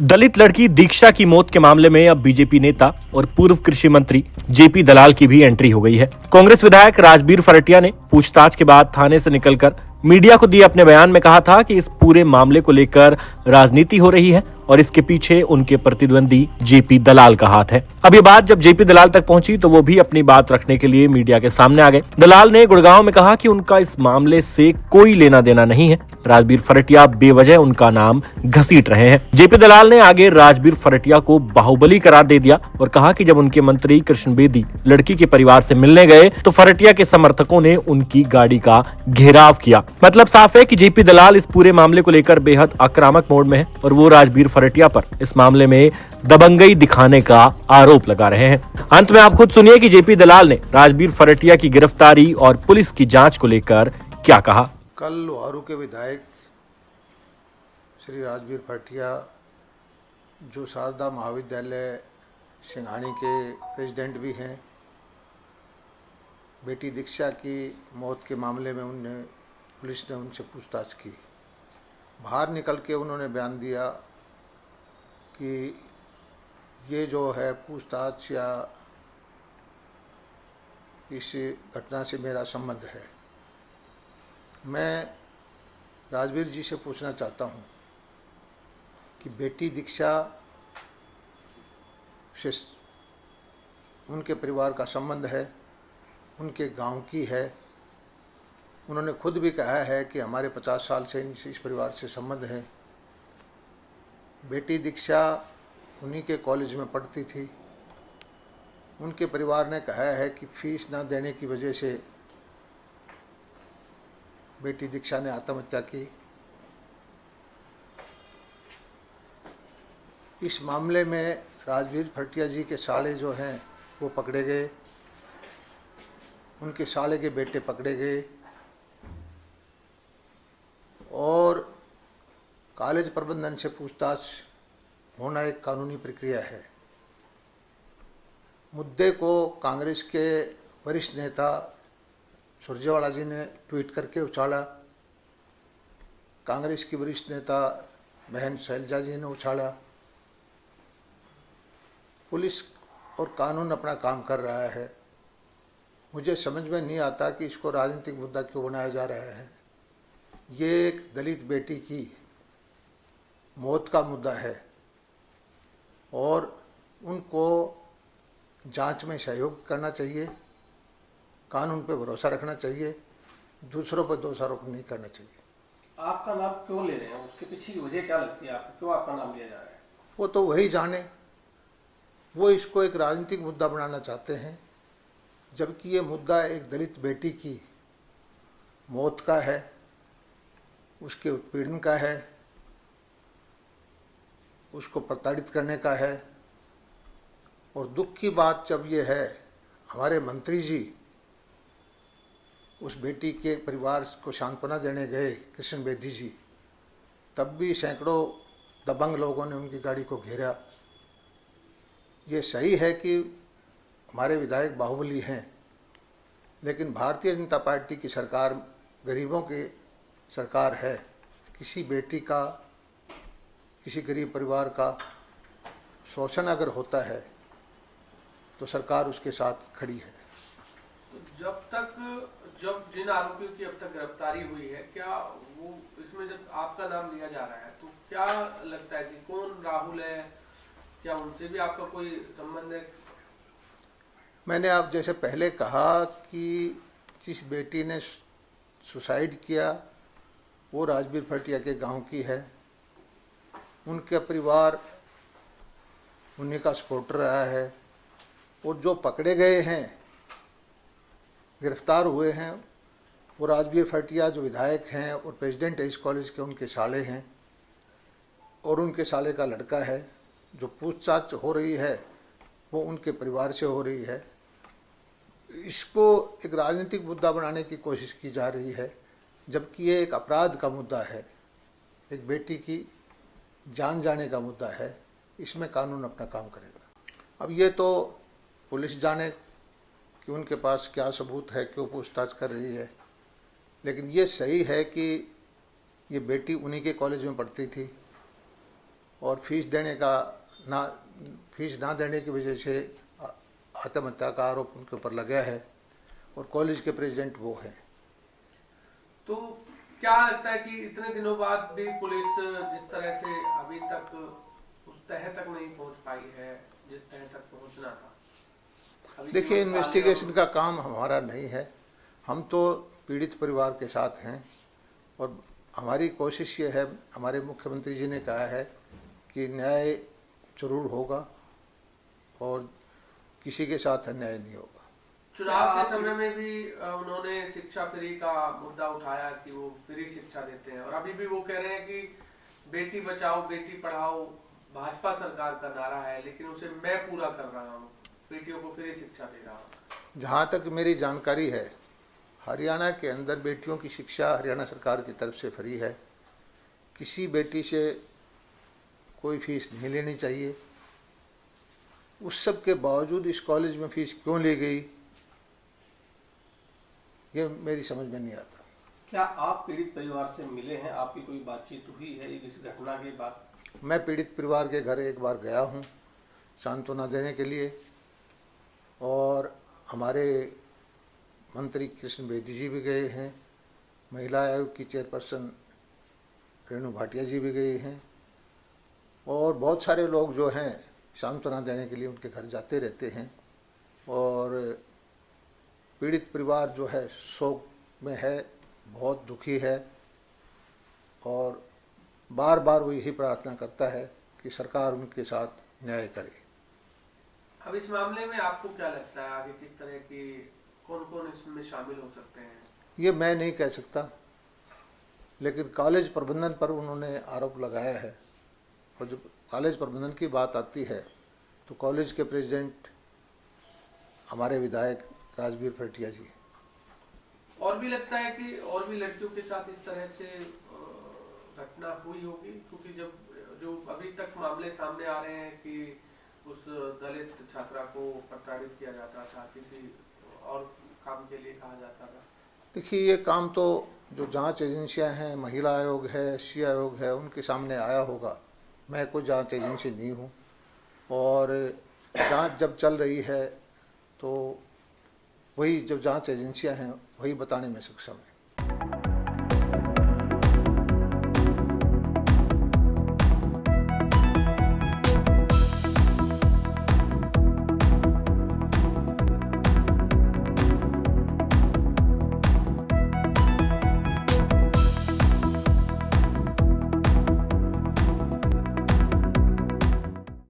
दलित लड़की दीक्षा की मौत के मामले में अब बीजेपी नेता और पूर्व कृषि मंत्री जेपी दलाल की भी एंट्री हो गई है। कांग्रेस विधायक राजबीर फरटिया ने पूछताछ के बाद थाने से निकलकर मीडिया को दिए अपने बयान में कहा था कि इस पूरे मामले को लेकर राजनीति हो रही है और इसके पीछे उनके प्रतिद्वंदी जेपी दलाल का हाथ है। अब ये बात जब जेपी दलाल तक पहुंची तो वो भी अपनी बात रखने के लिए मीडिया के सामने आ गए। दलाल ने गुड़गांव में कहा कि उनका इस मामले से कोई लेना देना नहीं है। राजबीर फरटिया बेवजह उनका नाम घसीट रहे हैं। जेपी दलाल ने आगे राजबीर फरटिया को बाहुबली करार दे दिया और कहा कि जब उनके मंत्री कृष्ण बेदी लड़की के परिवार से मिलने गए तो फरटिया के समर्थकों ने उनकी गाड़ी का घेराव किया। मतलब साफ है कि जेपी दलाल इस पूरे मामले को लेकर बेहद आक्रामक मोड में है और वो राजबीर फरटिया पर इस मामले में दबंगई दिखाने का आरोप लगा रहे हैं। अंत में आप खुद सुनिए कि जेपी दलाल ने राजबीर फरटिया की गिरफ्तारी और पुलिस की जांच को लेकर क्या कहा। कल लोहारू के विधायक श्री राजबीर फरटिया, जो शारदा महाविद्यालय सिंघानी के प्रेसिडेंट भी हैं, बेटी दीक्षा की मौत के मामले में पुलिस ने उनसे पूछताछ की। बाहर निकल के उन्होंने बयान दिया कि ये जो है पूछताछ या इस घटना से मेरा संबंध है। मैं राजबीर जी से पूछना चाहता हूं कि बेटी दीक्षा से उनके परिवार का संबंध है, उनके गांव की है। उन्होंने खुद भी कहा है कि हमारे 50 साल से इस परिवार से संबंध है। बेटी दीक्षा उन्हीं के कॉलेज में पढ़ती थी। उनके परिवार ने कहा है कि फीस न देने की वजह से बेटी दीक्षा ने आत्महत्या की। इस मामले में राजबीर फरटिया जी के साले जो हैं वो पकड़े गए, उनके साले के बेटे पकड़े गए और कॉलेज प्रबंधन से पूछताछ होना एक कानूनी प्रक्रिया है। मुद्दे को कांग्रेस के वरिष्ठ नेता सुरजेवाला जी ने ट्वीट करके उछाला, कांग्रेस की वरिष्ठ नेता बहन शैलजा जी ने उछाला। पुलिस और कानून अपना काम कर रहा है। मुझे समझ में नहीं आता कि इसको राजनीतिक मुद्दा क्यों बनाया जा रहा है। ये एक दलित बेटी की मौत का मुद्दा है और उनको जांच में सहयोग करना चाहिए, कानून पे भरोसा रखना चाहिए, दूसरों पर दोषारोप नहीं करना चाहिए। आपका नाम क्यों ले रहे हैं, उसके पीछे की वजह क्या लगती है आपको, क्यों आपका नाम लिया जा रहा है? वो तो वही जाने। वो इसको एक राजनीतिक मुद्दा बनाना चाहते हैं, जबकि ये मुद्दा एक दलित बेटी की मौत का है, उसके उत्पीड़न का है, उसको प्रताड़ित करने का है। और दुख की बात जब ये है, हमारे मंत्री जी उस बेटी के परिवार को सांत्वना देने गए, कृष्ण बेदी जी, तब भी सैकड़ों दबंग लोगों ने उनकी गाड़ी को घेरा। ये सही है कि हमारे विधायक बाहुबली हैं, लेकिन भारतीय जनता पार्टी की सरकार गरीबों की सरकार है। किसी बेटी का, किसी गरीब परिवार का शोषण अगर होता है तो सरकार उसके साथ खड़ी है। तो जब जिन आरोपियों की अब तक गिरफ्तारी हुई है, क्या वो इसमें जब आपका नाम लिया जा रहा है तो क्या लगता है कि कौन राहुल है, क्या उनसे भी आपका कोई संबंध है? मैंने आप जैसे पहले कहा कि जिस बेटी ने सुसाइड किया वो राजबीर फरटिया के गांव की है। उनका परिवार उन्हीं का सपोर्टर रहा है और जो पकड़े गए हैं, गिरफ्तार हुए हैं, वो राजबीर फरटिया जो विधायक हैं और प्रेसिडेंट है इस कॉलेज के, उनके साले हैं और उनके साले का लड़का है। जो पूछताछ हो रही है वो उनके परिवार से हो रही है। इसको एक राजनीतिक मुद्दा बनाने की कोशिश की जा रही है, जबकि ये एक अपराध का मुद्दा है, एक बेटी की जान जाने का मुद्दा है। इसमें कानून अपना काम करेगा। अब ये तो पुलिस जाने कि उनके पास क्या सबूत है, क्यों पूछताछ कर रही है, लेकिन ये सही है कि ये बेटी उन्हीं के कॉलेज में पढ़ती थी। और फीस ना देने की वजह से आत्महत्या का आरोप उनके ऊपर लगा है और कॉलेज के प्रेसिडेंट वो हैं। तो क्या लगता है कि इतने दिनों बाद भी पुलिस जिस तरह से अभी तक उस तह तक नहीं पहुंच पाई है जिस तह तक पहुंचना था? देखिए, इन्वेस्टिगेशन का काम हमारा नहीं है, हम तो पीड़ित परिवार के साथ हैं और हमारी कोशिश ये है, हमारे मुख्यमंत्री जी ने कहा है कि न्याय जरूर होगा और किसी के साथ अन्याय नहीं होगा। चुनाव के समय में भी उन्होंने शिक्षा फ्री का मुद्दा उठाया कि वो फ्री शिक्षा देते हैं और अभी भी वो कह रहे हैं कि बेटी बचाओ बेटी पढ़ाओ भाजपा सरकार का नारा है, लेकिन उसे मैं पूरा कर रहा हूँ, बेटियों को फ्री शिक्षा दे रहा हूँ। जहाँ तक मेरी जानकारी है, हरियाणा के अंदर बेटियों की शिक्षा हरियाणा सरकार की तरफ से फ्री है। किसी बेटी से कोई फीस नहीं लेनी चाहिए। उस सब के बावजूद इस कॉलेज में फीस क्यों ली गई, ये मेरी समझ में नहीं आता। क्या आप पीड़ित परिवार से मिले हैं? आपकी कोई बातचीत हुई है इस घटना के बाद? मैं पीड़ित परिवार के घर एक बार गया हूँ सांत्वना देने के लिए और हमारे मंत्री कृष्ण बेदी जी भी गए हैं, महिला आयोग की चेयरपर्सन रेणु भाटिया जी भी गए हैं और बहुत सारे लोग जो हैं सांत्वना देने के लिए उनके घर जाते रहते हैं। और पीड़ित परिवार जो है शोक में है, बहुत दुखी है और बार बार वो यही प्रार्थना करता है कि सरकार उनके साथ न्याय करे। अब इस मामले में आपको क्या लगता है आगे किस तरह की कौन कौन इसमें शामिल हो सकते हैं? ये मैं नहीं कह सकता, लेकिन कॉलेज प्रबंधन पर उन्होंने आरोप लगाया है और जब कॉलेज प्रबंधन की बात आती है तो कॉलेज के प्रेसिडेंट हमारे विधायक राजबीर फरटिया जी। और भी लगता है कि और भी लड़कियों के साथ इस तरह से घटना हुई होगी, क्योंकि जब जो अभी तक मामले सामने आ रहे हैं कि उस दलित छात्रा को प्रताड़ित किया जाता था, किसी और काम के लिए कहा जाता था। देखिए, ये काम तो जो जांच एजेंसियां हैं, महिला आयोग है, एससी आयोग है, उनके सामने आया होगा। मैं कोई जांच एजेंसी नहीं हूँ और जांच जब चल रही है तो वही जो जांच एजेंसियां हैं वही बताने में सक्षम है।